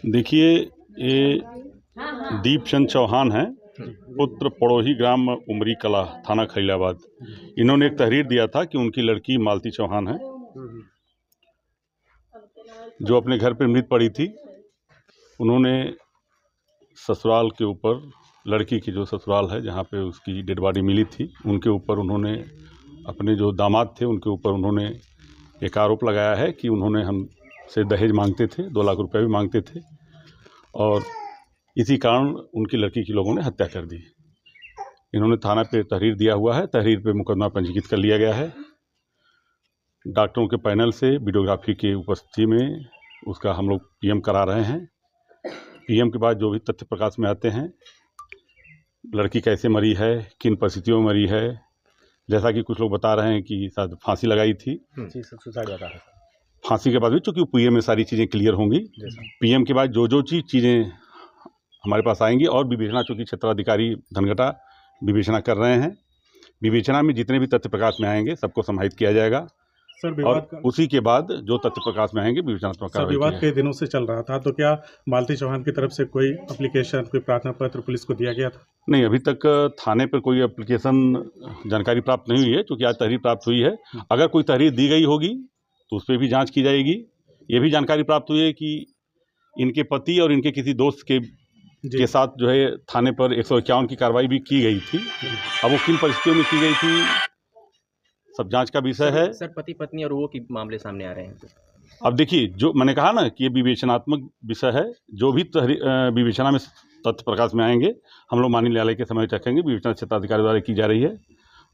देखिए, ये दीपचंद चौहान हैं, पुत्र पड़ोही ग्राम उमरी कला, थाना खलीलाबाद। इन्होंने एक तहरीर दिया था कि उनकी लड़की मालती चौहान है, जो अपने घर पे मृत पड़ी थी। उन्होंने ससुराल के ऊपर, लड़की की जो ससुराल है जहाँ पे उसकी डेड बॉडी मिली थी, उनके ऊपर उन्होंने, अपने जो दामाद थे उनके ऊपर उन्होंने एक आरोप लगाया है कि उन्होंने हमसे दहेज मांगते थे, 2 लाख रुपए भी मांगते थे, और इसी कारण उनकी लड़की की लोगों ने हत्या कर दी। इन्होंने थाना पे तहरीर दिया हुआ है, तहरीर पे मुकदमा पंजीकृत कर लिया गया है। डॉक्टरों के पैनल से वीडियोग्राफी की उपस्थिति में उसका हम लोग पीएम करा रहे हैं। पीएम के बाद जो भी तथ्य प्रकाश में आते हैं, लड़की कैसे मरी है, किन परिस्थितियों में मरी है, जैसा कि कुछ लोग बता रहे हैं कि शायद फांसी लगाई थी। सुसाइड बता है। फांसी के बाद भी चूँकि पीएम में सारी चीज़ें क्लियर होंगी, पीएम के बाद जो चीज़ें हमारे पास आएंगी, और विवेचना, चूँकि क्षेत्राधिकारी धनघटा विवेचना कर रहे हैं, विवेचना में जितने भी तथ्य प्रकाश में आएंगे सबको समाहित किया जाएगा सर। और उसी के बाद जो तथ्य प्रकाश में आएंगे विवेचनात्मक कार्रवाई की विवाद कई दिनों से चल रहा था, तो क्या मालती चौहान की तरफ से कोई एप्लीकेशन, कोई प्रार्थना पत्र पुलिस को दिया गया था? नहीं, अभी तक थाने पर कोई एप्लीकेशन जानकारी प्राप्त नहीं हुई है, क्योंकि आज तहरीर प्राप्त हुई है। अगर कोई तहरीर दी गई होगी तो उस पर भी जांच की जाएगी। ये भी जानकारी प्राप्त हुई है कि इनके पति और इनके किसी दोस्त के साथ जो है थाने पर 151 की कार्रवाई भी की गई थी। अब वो किन परिस्थितियों में की गई थी, सब जांच का विषय है। सर, पति पत्नी और वो की मामले सामने आ रहे हैं। अब देखिए, जो मैंने कहा ना कि ये विवेचनात्मक विषय है, जो भी विवेचना में तथ्य प्रकाश में आएंगे हम लोग माननीय न्यायालय के समय रखेंगे। विवेचना क्षेत्राधिकारी द्वारा की जा रही है।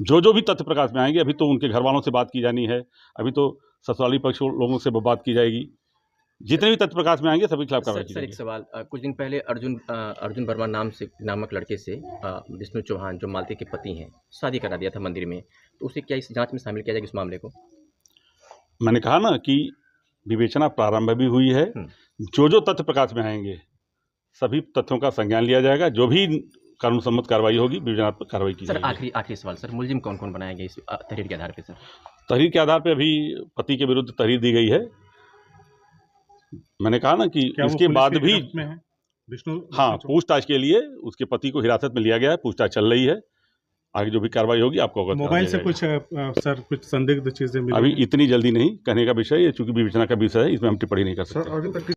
जो भी तथ्य प्रकाश में आएंगे, अभी तो उनके घर वालों से बात की जानी है, अभी तो ससुराली पक्ष लोगों से बात की जाएगी। जितने भी तथ्य प्रकाश में आएंगे सभी खिलाफ कार्रवाई की जाएगी। एक सवाल, कुछ दिन पहले अर्जुन वर्मा नामक लड़के से विष्णु चौहान, जो मालती के पति हैं, शादी करा दिया था मंदिर में, तो उसे क्या इस जांच में शामिल किया जाएगा इस मामले को? मैंने कहा ना कि विवेचना प्रारंभ भी हुई है। जो तथ्य प्रकाश में आएंगे सभी तथ्यों का संज्ञान लिया जाएगा। जो भी कानून सम्मत कार्रवाई होगी विवेचनात्मक कार्रवाई की जाएगी। सर, आखिरी सवाल सर, मुलजिम कौन कौन बनाया गया इस तहरीर के आधार पर? सर, तहरीर के आधार पर अभी पति के विरुद्ध तहरीर दी गई है। मैंने कहा ना कि इसके बाद भी हाँ, पूछताछ के लिए उसके पति को हिरासत में लिया गया है। पूछताछ चल रही है, आगे जो भी कार्रवाई होगी आपको अवगत मोबाइल से कुछ संदिग्ध चीजें मिली? अभी इतनी जल्दी नहीं कहने का विषय है, चूंकि विवेचना का विषय है, इसमें हम टिप्पणी नहीं कर सकते।